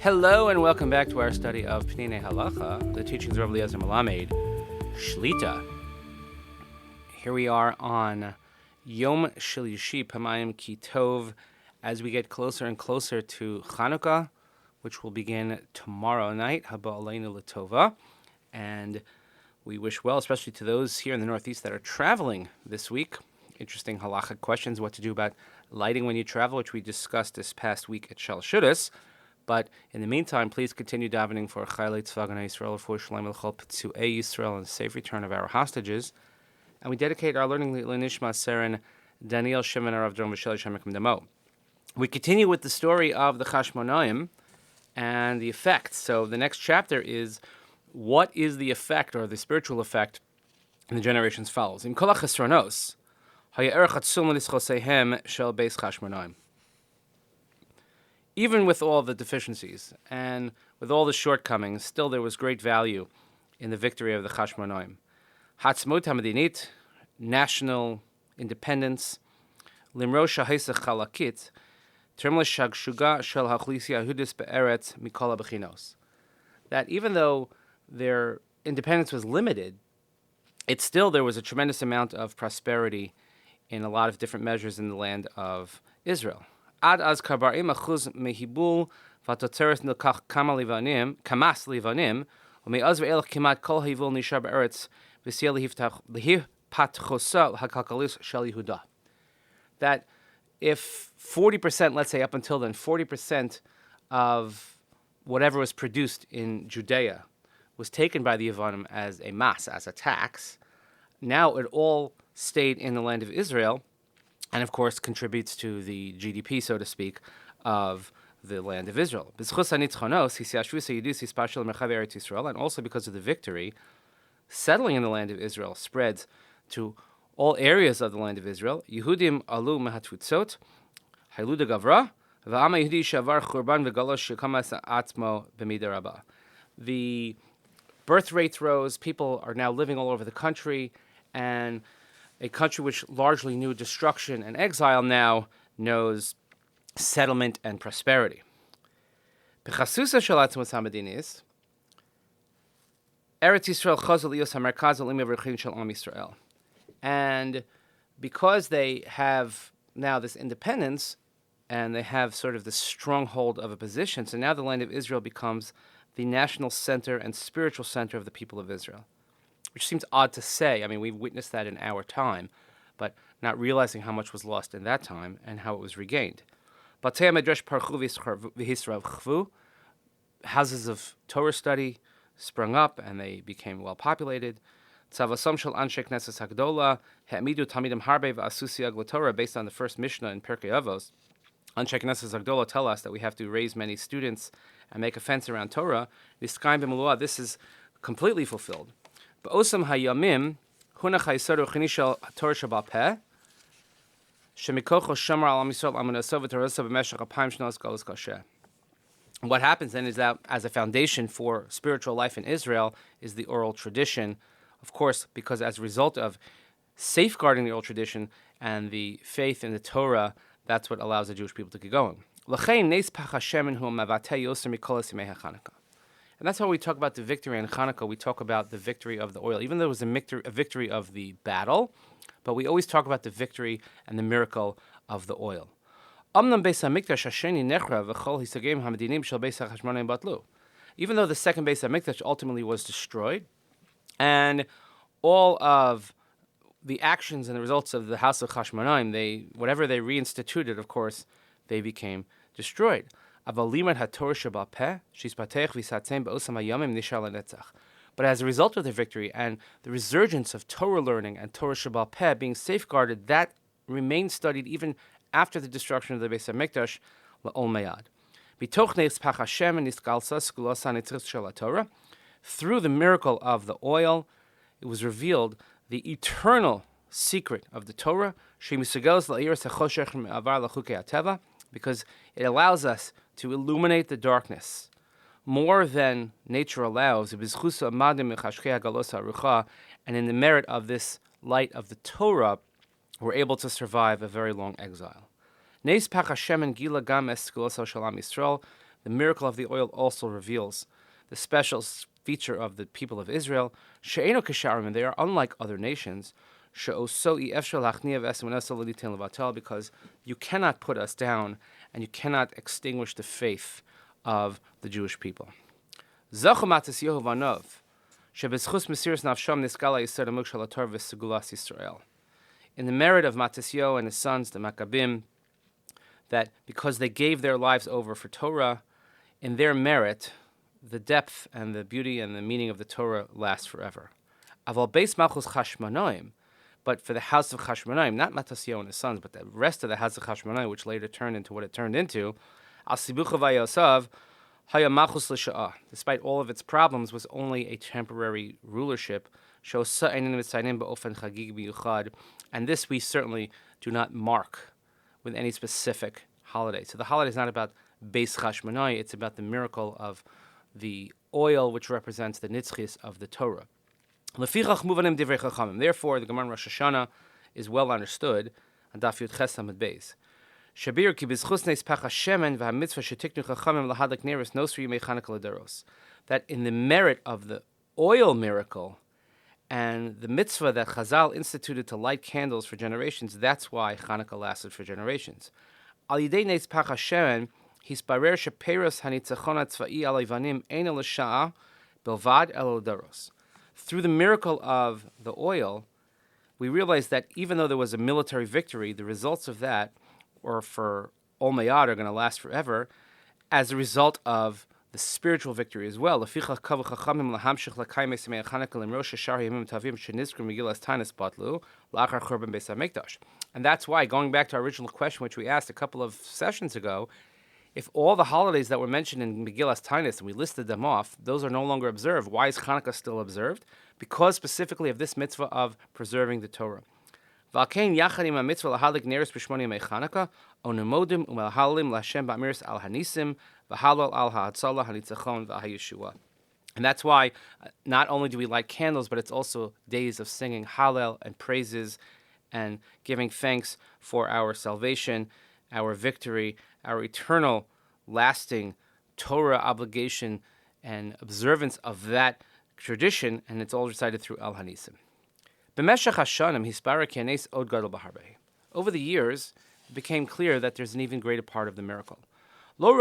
Hello and welcome back to our study of Peninei Halacha, the teachings of Rav Eliezer Melamed, Shlita. Here we are on Yom Shlishi Pamayim Ki Tov, as we get closer and closer to Chanukah, which will begin tomorrow night, Haba Aleinu L'Tova, and we wish well, especially to those here in the Northeast that are traveling this week. Interesting halachic questions, what to do about lighting when you travel, which we discussed this past week at Shal Shudas. But in the meantime, please continue davening for Chaylei Tzva Gana Yisrael, for Shalom L'Chol P'tzuei Yisrael, and the safe return of our hostages. And we dedicate our learning to Nishmat Seren Daniel Shimon Arav Drom V'Shel Shemekim Damo. We continue with the story of the Chashmonaim and the effects. So the next chapter is, what is the effect, or the spiritual effect, in the generations follows? In Kol HaChesronos, Haya'er Chatzum L'Nischosehem Shel Beis Chashmonaim. Even with all the deficiencies and with all the shortcomings, still there was great value in the victory of the Chashmonaim. Hatzmut HaMedinit, national independence, Limrosh HaHesach Chalakit, Term L'Shagshuga Shel HaChlisia Hudis Be'eretz Mikol HaBechinos. That even though their independence was limited, there was a tremendous amount of prosperity in a lot of different measures in the land of Israel. Ad az karbarim achuz mehibul v'atotzeres nilkach kamas livanim ume'az ve'elach kimat kol hivul nishar be'eretz v'siyah lehipatchosa l'hakalkalis shel Yehuda. That if 40%, let's say up until then, 40% of whatever was produced in Judea was taken by the Yevanim as a mas, as a tax, now it all stayed in the land of Israel, and of course contributes to the GDP, so to speak, of the land of Israel. And also because of the victory, settling in the land of Israel spreads to all areas of the land of Israel. Yehudim alu mehatfutzot, hailuda gavra, v'ama Yehudi shavar churban v'galosh shekamas atzmo b'midah rabah. The birth rates rose, people are now living all over the country, and a country which largely knew destruction and exile now knows settlement and prosperity. B'chasusa shel atzmos hamedinis, Eretz Yisrael chazal liyos hamerkaz alimi v'rechin shel Am Yisrael. And because they have now this independence, and they have sort of this stronghold of a position, so now the land of Israel becomes the national center and spiritual center of the people of Israel. Which seems odd to say. I mean, we've witnessed that in our time, but not realizing how much was lost in that time and how it was regained. Houses of Torah study sprung up, and they became well populated. Based on the first Mishnah in Pirkei Avos, Anshe Knesset Zagdola tell us that we have to raise many students and make a fence around Torah. This is completely fulfilled. B'osam hayamim hunach hayisaru chinishal Torah shabal peh shemikocho shamar al Yisrael amunasov v'torasa b'meshach apayim shnos galus kasheh. What happens then is that as a foundation for spiritual life in Israel is the oral tradition, of course, because as a result of safeguarding the oral tradition and the faith in the Torah, that's what allows the Jewish people to keep going. L'chein neis pach Hashem hu mavateh yoser mikol simei haChanukah. And that's how we talk about the victory in Chanukah. We talk about the victory of the oil, even though it was a victory of the battle, but we always talk about the victory and the miracle of the oil. Even though the second Beis HaMikdash ultimately was destroyed, and all of the actions and the results of the house of Chashmonaim, whatever they reinstituted, of course, they became destroyed. But as a result of the victory and the resurgence of Torah learning and Torah Shabbat Peh being safeguarded, that remained studied even after the destruction of the Beis HaMikdash la'ol mayad. Through the miracle of the oil, it was revealed the eternal secret of the Torah, because it allows us to illuminate the darkness more than nature allows. And in the merit of this light of the Torah, we're able to survive a very long exile. The miracle of the oil also reveals the special feature of the people of Israel. She'eno kasharim, and they are unlike other nations. Because you cannot put us down and you cannot extinguish the faith of the Jewish people. In the merit of Matisyahu and his sons, the Maccabim, that because they gave their lives over for Torah, in their merit, the depth and the beauty and the meaning of the Torah lasts forever. Aval beis malchus Chashmonaim, but for the house of Chashmonaim, not Matisyahu and his sons, but the rest of the house of Chashmonaim, which later turned into what it turned into, Al Sibucha Vayosav, Haya Malchus L'Sha'ah, despite all of its problems, was only a temporary rulership. And this we certainly do not mark with any specific holiday. So the holiday is not about Beis Chashmonai, it's about the miracle of the oil, which represents the nitzchis of the Torah. Therefore, the Gemara Rosh Hashanah is well understood on Daf Yud Ches Amud Beis. Shabir ki b'zchus neis pach hashemen v'hamitzvah shetiknu chachamim lahadlik neris nosri yimei Chanukah l'daros. That in the merit of the oil miracle and the mitzvah that Chazal instituted to light candles for generations, that's why Chanukah lasted for generations. Al yidei neis pach hashemen hisparer sheperos hanitzachon hatzva'i al ivanim ein el sha'a belvad el l'daros. Through the miracle of the oil, we realize that even though there was a military victory, the results of that, or for Olmayad, are going to last forever, as a result of the spiritual victory as well. And that's why, going back to our original question, which we asked a couple of sessions ago, if all the holidays that were mentioned in Megillas Tainus, and we listed them off, those are no longer observed, why is Chanukah still observed? Because specifically of this mitzvah of preserving the Torah. Valkein yachad im mitzvah lahadlik neris b'shmoni yemei Chanukah onemodim umelhalim l'Hashem ba'amiris al hanisim v'halal al ha'atzala hanitzachon v'hayeshua. And that's why not only do we light candles, but it's also days of singing Hallel and praises and giving thanks for our salvation, our victory, our eternal, lasting Torah obligation and observance of that tradition, and it's all recited through Al Hanisim. Over the years, it became clear that there's an even greater part of the miracle. Not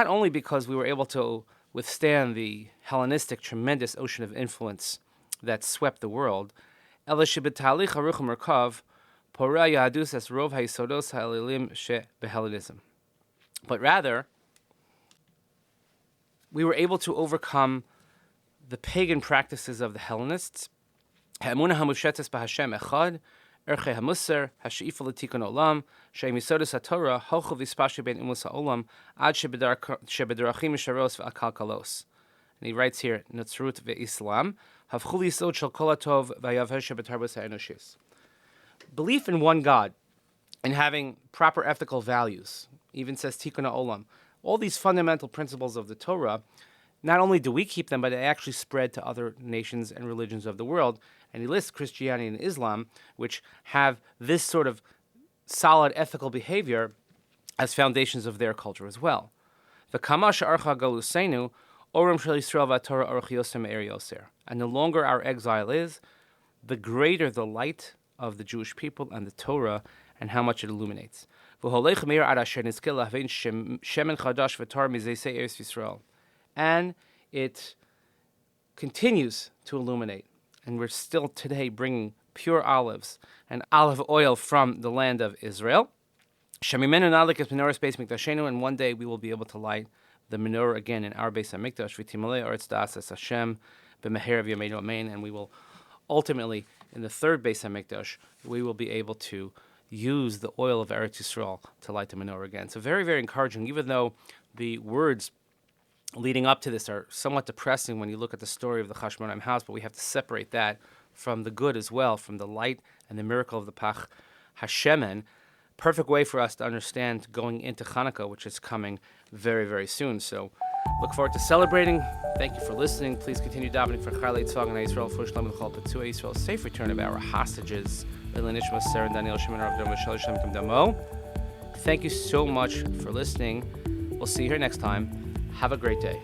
only because we were able to withstand the Hellenistic tremendous ocean of influence that swept the world, but rather, we were able to overcome the pagan practices of the Hellenists, and he writes here, Natsrut ve'Islam, belief in one God and having proper ethical values, even says Tikkun Olam. All these fundamental principles of the Torah, not only do we keep them, but they actually spread to other nations and religions of the world. And he lists Christianity and Islam, which have this sort of solid ethical behavior as foundations of their culture as well. And the longer our exile is, the greater the light of the Jewish people and the Torah and how much it illuminates. And it continues to illuminate. And we're still today bringing pure olives and olive oil from the land of Israel. And one day we will be able to light the menorah again in our Beis HaMikdash, and we will ultimately, in the third Beis HaMikdash, we will be able to use the oil of Eretz Yisrael to light the menorah again. So very, very encouraging, even though the words leading up to this are somewhat depressing when you look at the story of the Chashmonaim house, but we have to separate that from the good as well, from the light and the miracle of the Pach Hashemen. Perfect way for us to understand going into Chanukah, which is coming very, very soon. So look forward to celebrating. Thank you for listening. Please continue davening for Charlei Tzvah and Israel, for Shalom and Chol Petzua Israel, safe return of our hostages Thank you so much for listening. We'll see you here next time. Have a great day.